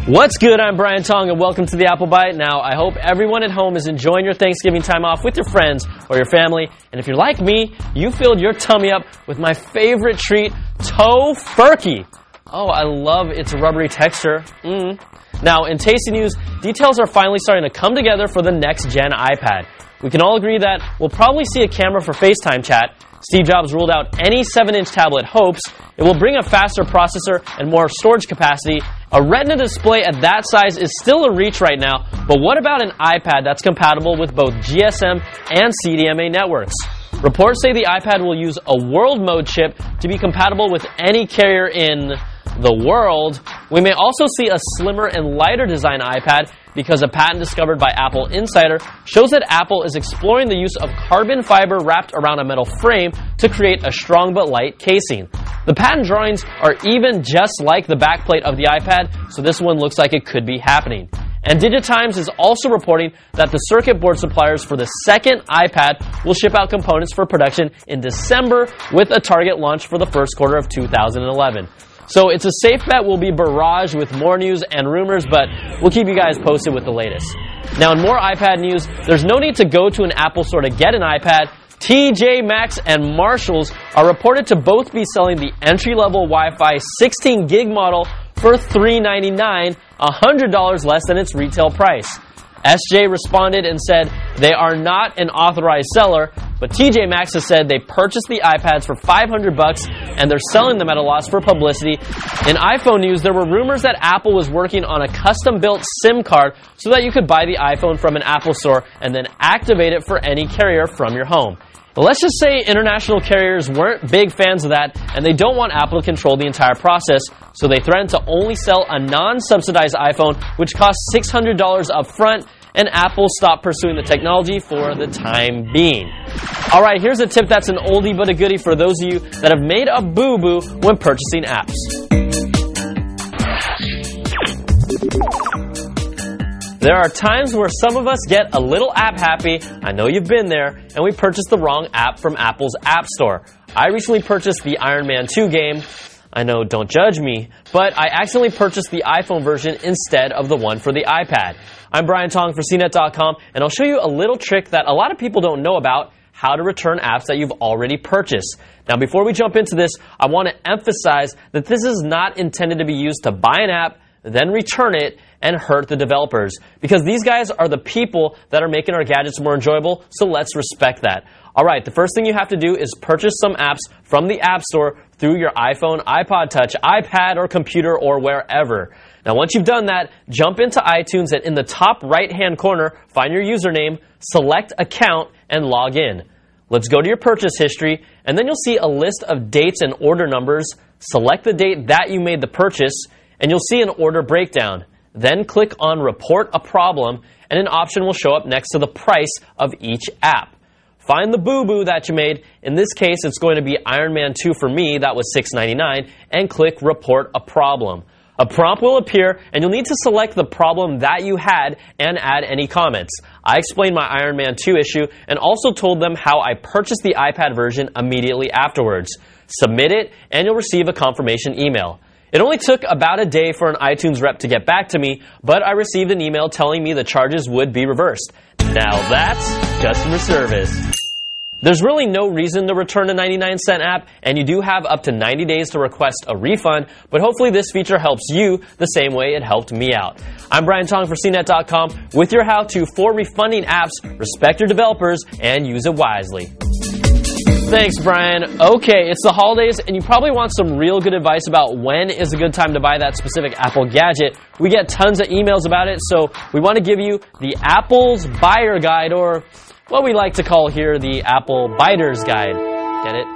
What's good? I'm Brian Tong, and welcome to the Apple Byte. Now, I hope everyone at home is enjoying your Thanksgiving time off with your friends or your family. And if you're like me, you filled your tummy up with my favorite treat, Tofurkey. Oh, I love its rubbery texture. Now, in tasty news, details are finally starting to come together for the next-gen iPad. We can all agree that we'll probably see a camera for FaceTime chat. Steve Jobs ruled out any 7-inch tablet hopes. It will bring a faster processor and more storage capacity. A Retina display at that size is still a reach right now, but what about an iPad that's compatible with both GSM and CDMA networks? Reports say the iPad will use a world mode chip to be compatible with any carrier in the world. We may also see a slimmer and lighter design iPad because a patent discovered by Apple Insider shows that Apple is exploring the use of carbon fiber wrapped around a metal frame to create a strong but light casing. The patent drawings are even just like the backplate of the iPad, so this one looks like it could be happening. And DigiTimes is also reporting that the circuit board suppliers for the second iPad will ship out components for production in December with a target launch for the first quarter of 2011. So it's a safe bet we'll be barraged with more news and rumors, but we'll keep you guys posted with the latest. Now, in more iPad news, there's no need to go to an Apple store to get an iPad. TJ Maxx and Marshalls are reported to both be selling the entry-level Wi-Fi 16 gig model for $399, $100 less than its retail price. SJ responded and said they are not an authorized seller, but TJ Maxx has said they purchased the iPads for $500 and they're selling them at a loss for publicity. In iPhone news, there were rumors that Apple was working on a custom-built SIM card so that you could buy the iPhone from an Apple store and then activate it for any carrier from your home. But let's just say international carriers weren't big fans of that, and they don't want Apple to control the entire process, so they threatened to only sell a non-subsidized iPhone, which costs $600 up front, and Apple stopped pursuing the technology for the time being. All right, here's a tip that's an oldie but a goodie for those of you that have made a boo-boo when purchasing apps. There are times where some of us get a little app happy, I know you've been there, and we purchase the wrong app from Apple's App Store. I recently purchased the Iron Man 2 game. I know, don't judge me, but I accidentally purchased the iPhone version instead of the one for the iPad. I'm Brian Tong for CNET.com, and I'll show you a little trick that a lot of people don't know about, how to return apps that you've already purchased. Now, before we jump into this, I want to emphasize that this is not intended to be used to buy an app, then return it, and hurt the developers. Because these guys are the people that are making our gadgets more enjoyable, so let's respect that. Alright, the first thing you have to do is purchase some apps from the App Store through your iPhone, iPod Touch, iPad, or computer, or wherever. Now, once you've done that, jump into iTunes and in the top right-hand corner, find your username, select Account, and log in. Let's go to your purchase history, and then you'll see a list of dates and order numbers. Select the date that you made the purchase, and you'll see an order breakdown. Then click on Report a Problem, and an option will show up next to the price of each app. Find the boo-boo that you made. In this case, it's going to be Iron Man 2 for me. That was $6.99. And click Report a Problem. A prompt will appear, and you'll need to select the problem that you had and add any comments. I explained my Iron Man 2 issue and also told them how I purchased the iPad version immediately afterwards. Submit it, and you'll receive a confirmation email. It only took about a day for an iTunes rep to get back to me, but I received an email telling me the charges would be reversed. Now that's customer service. There's really no reason to return a 99-cent app, and you do have up to 90 days to request a refund, but hopefully this feature helps you the same way it helped me out. I'm Brian Tong for CNET.com with your how-to for refunding apps. Respect your developers and use it wisely. Thanks, Brian. Okay, it's the holidays, and you probably want some real good advice about when is a good time to buy that specific Apple gadget. We get tons of emails about it, so we want to give you the Apple's Buyer Guide, or what we like to call here the Apple Biter's Guide. Get it?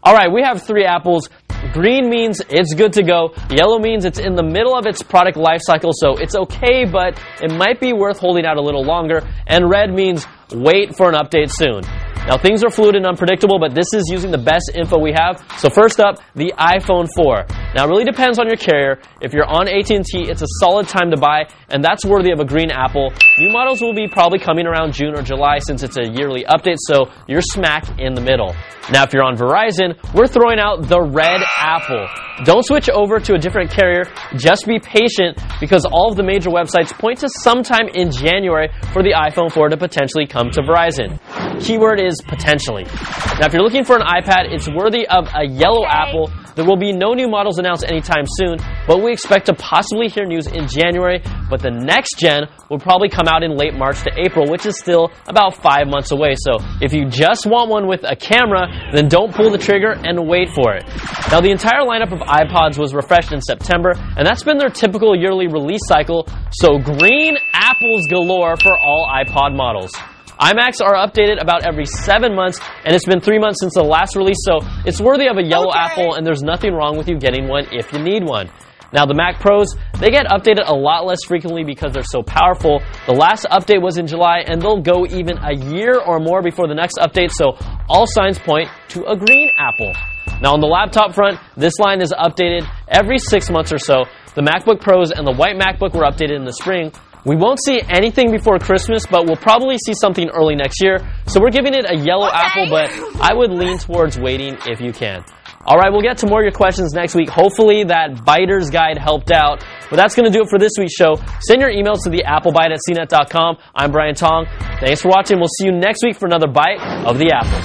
All right, we have 3 apples. Green means it's good to go. Yellow means it's in the middle of its product life cycle, so it's okay, but it might be worth holding out a little longer. And red means wait for an update soon. Now, things are fluid and unpredictable, but this is using the best info we have. So first up, the iPhone 4. Now, it really depends on your carrier. If you're on AT&T, it's a solid time to buy, and that's worthy of a green apple. New models will be probably coming around June or July since it's a yearly update, so you're smack in the middle. Now, if you're on Verizon, we're throwing out the red apple. Don't switch over to a different carrier. Just be patient because all of the major websites point to sometime in January for the iPhone 4 to potentially come to Verizon. Keyword is potentially. Now, if you're looking for an iPad, it's worthy of a yellow apple. There will be no new models announced anytime soon, but we expect to possibly hear news in January. But the next gen will probably come out in late March to April, which is still about 5 months away. So if you just want one with a camera, then don't pull the trigger and wait for it. Now, the entire lineup of iPods was refreshed in September, and that's been their typical yearly release cycle. So green apples galore for all iPod models. iMacs are updated about every 7 months, and it's been 3 months since the last release, so it's worthy of a yellow apple, and there's nothing wrong with you getting one if you need one. Now, the Mac Pros, they get updated a lot less frequently because they're so powerful. The last update was in July, and they'll go even a year or more before the next update, so all signs point to a green apple. Now, on the laptop front, this line is updated every 6 months or so. The MacBook Pros and the white MacBook were updated in the spring. We won't see anything before Christmas, but we'll probably see something early next year. So we're giving it a yellow apple, but I would lean towards waiting if you can. All right, we'll get to more of your questions next week. Hopefully that Byter's Guide helped out. But that's going to do it for this week's show. Send your emails to the applebyte@cnet.com. I'm Brian Tong. Thanks for watching. We'll see you next week for another Bite of the Apple.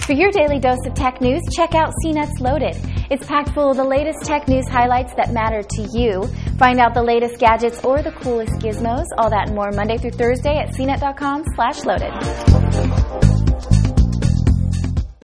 For your daily dose of tech news, check out CNET's Loaded. It's packed full of the latest tech news highlights that matter to you. Find out the latest gadgets or the coolest gizmos. All that and more Monday through Thursday at cnet.com/loaded.